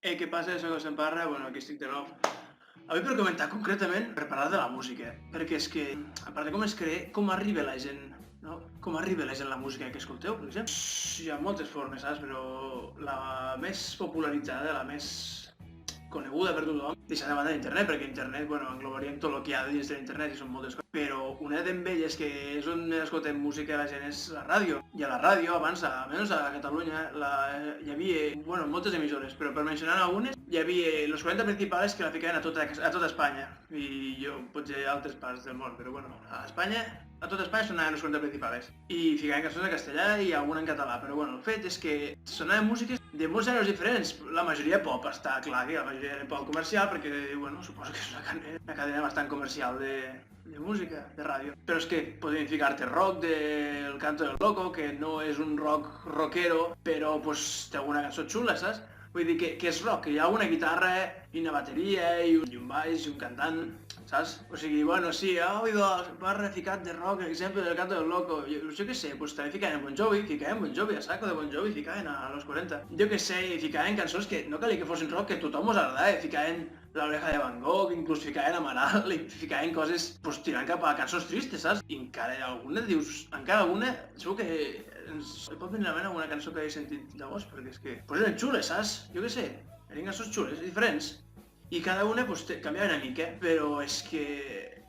Què passa? Soc el Samparra, bueno, aquí estic de nou. Avui per comentar concretament, per parlar de la música, perquè és que, a part de com es crea, com arriba la gent, no? Com arriba la gent la música que escolteu, per exemple? Hi ha moltes formes, saps? Però la més popularitzada, la més coneguda per tothom, deixant de banda d'internet, perquè internet, bueno, englobaríem tot el que hi ha dins de l'internet i són moltes coses, però una d'elles que és on escoltem música la gent és la ràdio. I a la ràdio, abans, almenys a Catalunya, hi havia, bueno, moltes emissores, però per mencionar algunes, hi havia els 40 principals que la ficaven a tota Espanya, i jo, potser a altres parts del món, però bueno, a Espanya, a tota Espanya sonaven els 40 principals. I ficaven cançons en castellà i alguna en català, però bueno, el fet és que sonaven músiques de molts gèneres diferents. La majoria pop, està clar que la majoria era pop comercial, perquè, bueno, suposo que és una cadena bastant comercial de música, de ràdio. Però és que podríem ficar-te rock del Canto del Loco, que no és un rock rockero, però pues, té alguna cançó xula, saps? Vull dir que és rock, que hi ha una guitarra i una bateria i un baix i un cantant, saps? O sigui, bueno, sí, oído barra ficat de rock, exemple del Canto del Loco. Jo què sé, pues també ficaven Bon Jovi, a saco de Bon Jovi, ficaven a los 40. Jo què sé, ficaven cançons que no calia que fossin rock, que tothom us agradava, ficaven La Oreja de Van Gogh, inclús ficaven Amaral, i ficaven coses pues, tirant cap a cançons tristes, saps? I encara alguna, dius, encara alguna, segur que ens pot venir a la ment alguna cançó que he sentit llavors, perquè és que pues eren xules, saps? Jo què sé, eren cançons xules, diferents. I cada una pues, canviava una mica, però és que...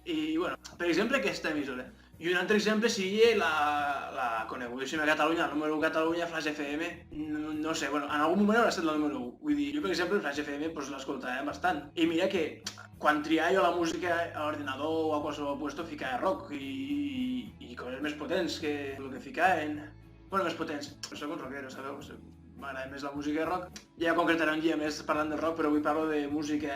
I, bueno, per exemple, aquesta emissora. I un altre exemple sigui la conegudíssima Catalunya, el número 1 Catalunya, Flash FM. No sé, bueno, en algun moment haurà estat el número 1. Vull dir, jo, per exemple, Flash FM pues, l'escoltàvem bastant. I mira que quan triava jo la música a l'ordinador o a qualsevol puesto ficava rock i coses més potents que el que ficaven. Bueno, més potents. Soc un rockero, sabeu? M'agrada més la música rock. Ja concretaré un dia més parlant de rock, però avui parlo de música,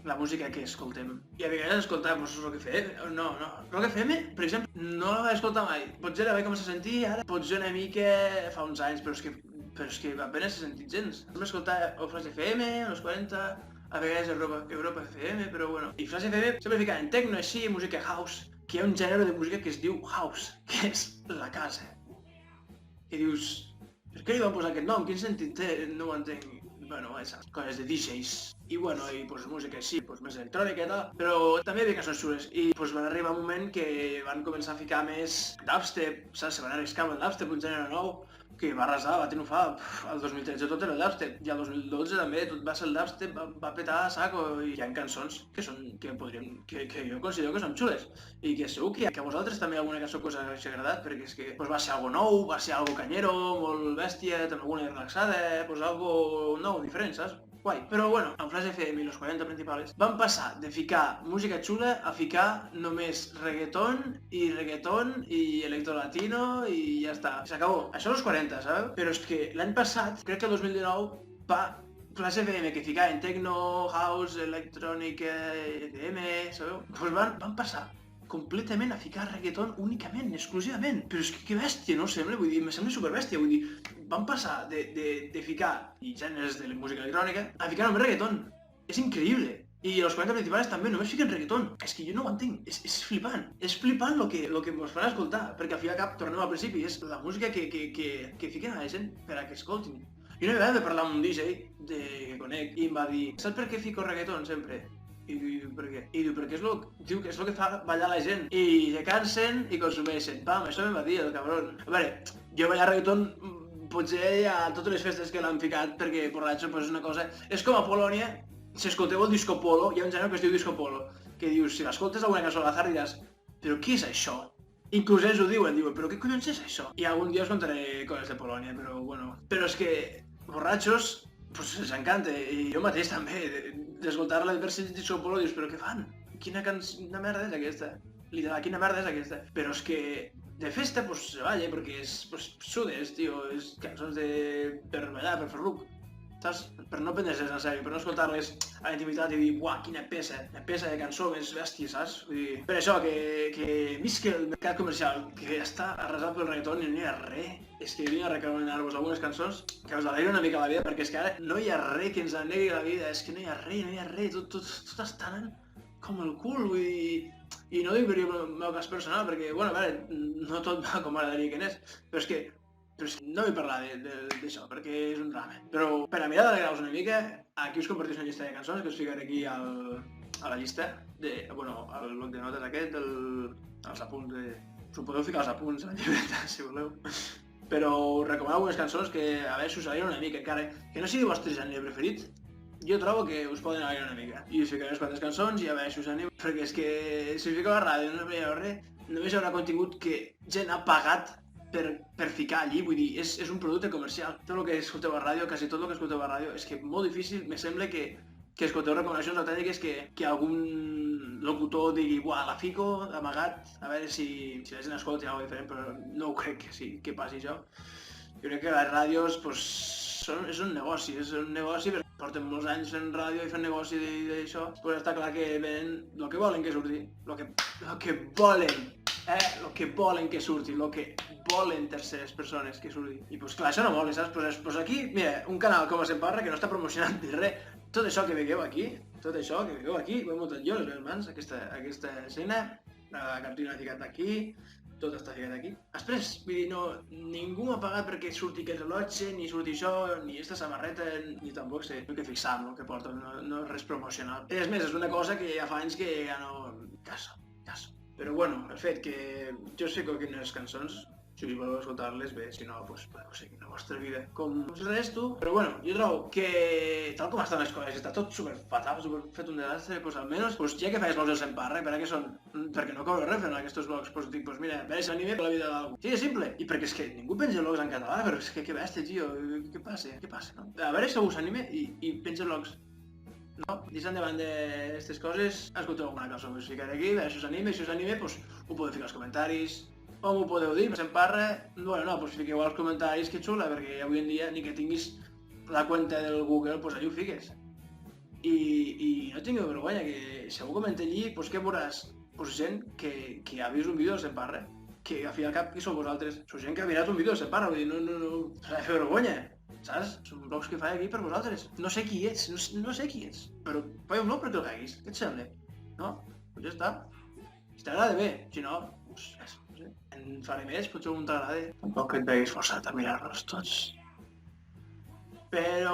la música que escoltem. I a vegades escoltar pues, Rock FM, no. Rock FM, per exemple, no la vaig escoltar mai. Potser la vaig començar a sentir ara, potser una mica fa uns anys, però és que apenas he sentit gens. Vam escoltar o Flash FM, els 40, a vegades Europa FM, però bueno. I Flash FM sempre ficaven techno així, música house, que hi ha un gènere de música que es diu house, que és la casa. I dius, per què li van posar aquest nom? Quin sentit té? No ho entenc. Bueno, esas coses de DJs. I bueno, i pues música així, pues més electrònica i tal, però també hi havia cançons xules. I pues van arribar un moment que van començar a ficar més dubstep, saps? Se van arriscar amb el dubstep, un gènere nou, que va arrasar, va triomfar. El 2013 tot era el dubstep, i el 2012 també tot va ser el dubstep, va petar a saco, i hi ha cançons que jo considero que són xules, i que segur que a vosaltres també alguna cançó que us hagi agradat, perquè és que pues, va ser algo nou, va ser algo canyero, molt bèstia, també alguna relaxada, pues algo nou, diferent, saps? Guai. Però bueno, amb Flash FM i los 40 principals van passar de ficar música xula a ficar només reggaeton i electrolatino i ja està. S'acabó. Això los 40, sabeu? Però és que l'any passat, crec que el 2019, va Flash FM que ficaven techno, house, electrònica, EDM, sabeu? Doncs van passar completament a ficar reggaeton únicament, exclusivament. Però és que bèstia, no sembla? Vull dir, me sembla superbèstia. Vull dir, van passar de ficar i gèneres de música electrònica a ficar només reggaeton. És increïble. I els 40 principals també només fiquen reggaeton. És que jo no ho entenc. És flipant. És flipant el que ens fan escoltar. Perquè al fi i al cap, tornem al principi, és la música que fiquen a la gent per a que escoltin. I una vegada de parlar amb un DJ que conec i em va dir, saps per què fico reggaeton sempre? I diu, per què? I diu, perquè és el que fa ballar la gent. I se cansen i consumeixen. Pam, això me va dir el cabron. A veure, jo ballar reggaeton potser a totes les festes que l'han ficat, perquè borratxo pues, és una cosa... És com a Polònia, si escolteu el disco polo, hi ha un gènere que es diu disco polo, que dius, si l'escoltes alguna cançó a l'azar diràs, però què és això? Inclús ells ho diuen, però què collons és això? I algun dia us contaré coses de Polònia, però bueno... Però és que borratxos, pues els encanta, i jo mateix també, d'escoltar-la de versió disco polo, dius, però què fan? Quina merda és aquesta? Literal, quina merda és aquesta? Però és que de festa, pues se balla, perquè és, pues, sudes, tio, és cançons per ballar, per fer ruc, saps? Per no prendre-les en sèrio, per no escoltar-les a la intimitat i dir, buah, quina peça de cançó més bèstia, saps? Vull dir, per això, que visca el mercat comercial, que està arrasat pel reggaeton i no hi ha res. És que vinc a recomanar-vos algunes cançons que us alegren una mica la vida, perquè és que ara no hi ha res que ens anegui la vida, és que no hi ha res, tot està anant com el cul, vull dir... I no dic per el meu cas personal, perquè, bueno, a veure, no tot va com m'agradaria que anés, però és que Però és que no vull parlar d'això, perquè és un drama. Però per a mirar d'alegrar-vos una mica, aquí us comparteixo una llista de cançons que us ficaré aquí a la llista, al bloc de notes aquest, als apunts de... Us ho podeu ficar als apunts a la llibreta, si voleu. Però us recomano algunes cançons que a veure si us alegren una mica, encara que no sigui el vostre gènere preferit, jo trobo que us poden alegrar una mica. I us ficaré unes quantes cançons i a veure si us anem, perquè és que si us fiqueu a la ràdio no veieu res, només hi haurà contingut que gent ha pagat per ficar allí, vull dir, és un producte comercial. Tot el que escolteu a ràdio, quasi tot el que escolteu a ràdio, és que molt difícil, me sembla que escolteu recomanacions autèntiques que algun locutor digui, buah, la fico, amagat, a veure si la gent escolta alguna cosa diferent, però no ho crec que passi això. Jo crec que les ràdios, pues, és un negoci perquè porten molts anys fent ràdio i fent negoci d'això, pues està clar que venen el que volen que surti, el que volen que surti, el que volen terceres persones que surti. I pues clar, això no mola, saps? Pues aquí, mira, un canal com a Semparra que no està promocionant ni res. Tot això que veieu aquí, ho he muntat jo, les meves mans, aquesta escena, la cartolina ficat aquí, tot està ficat aquí. Després, vull dir, ningú m'ha pagat perquè surti aquest rellotge, ni surti això, ni aquesta samarreta, ni tampoc sé el que fixar amb el que porto, no és res promocional. És més, és una cosa que ja fa anys que ja no... Caso. Però bueno, el fet que jo sé que quines cançons, si voleu escoltar-les bé, si no, doncs podeu seguir la vostra vida com el resto. Però bueno, jo trobo que, tal com estan les coses, està tot super fatal, super fet un desastre, doncs almenys, ja que fas blogs del Semparra, perquè no cobro res fent aquests blogs, doncs dic, doncs mira, a veure si m'anime per la vida d'algú. Sí, és simple, i perquè és que ningú penja blogs en català, però és que bèstia, tio, què passa, no? A veure si algú s'anime i penja blogs. No, deixant de banda aquestes coses, escolteu alguna cosa que us ficaré aquí, a veure si us anima, i si us anima, doncs ho podeu ficar als comentaris, o m'ho podeu dir, per Semparra, bueno, no, doncs fiqueu als comentaris que xula, perquè avui en dia ni que tinguis la cuenta del Google, doncs allà ho fiques. I no tingueu vergonya, que si algú comenta allí, doncs què veuràs? Doncs gent que ha vist un vídeo de Semparra, que a fi al cap, qui sou vosaltres? Sou gent que ha mirat un vídeo de Semparra, vull dir, no, s'ha de fer vergonya. Saps? Són blogs que faig aquí per vosaltres. No sé qui ets, però faig un blog perquè el facis. Què et sembla? No? Doncs ja està. Si t'agrada bé, si no, doncs no sé. En faré més, potser algun t'agrada. Tampoc que et veguis forçat a mirar-los tots. Però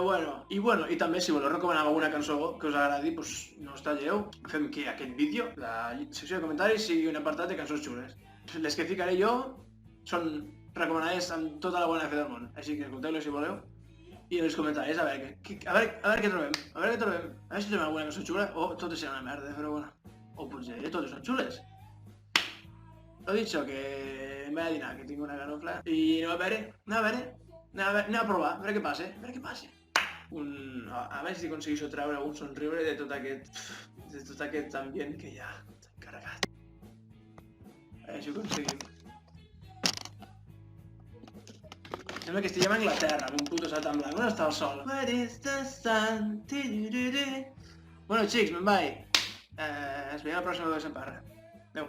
i també si voleu recomanar alguna cançó que us agradi, doncs no us talleu. Fem que aquest vídeo, la secció de comentaris, sigui un apartat de cançons xules. Les que ficaré jo són recomanades amb tota la bona fe del món. Així que escolteu-les si voleu. I en els comentaris a veure què trobem, a veure si trobem alguna cançó xula, o totes seran una merda, però bueno, o potser totes són xules. Ho dicho, que em vaig a dinar, que tinc una ganofla, i anem a provar, a veure què passa, a veure si aconsegueixo treure un somriure de tot aquest ambient que hi ha encarregat. A veure si ho aconseguim. Sembla que estiguem a Anglaterra, amb un puto satan blanc. On està el sol? Where is the sun? Bueno, xics, me'n vaig. Ens veiem la pròxima de Semparra. Adéu.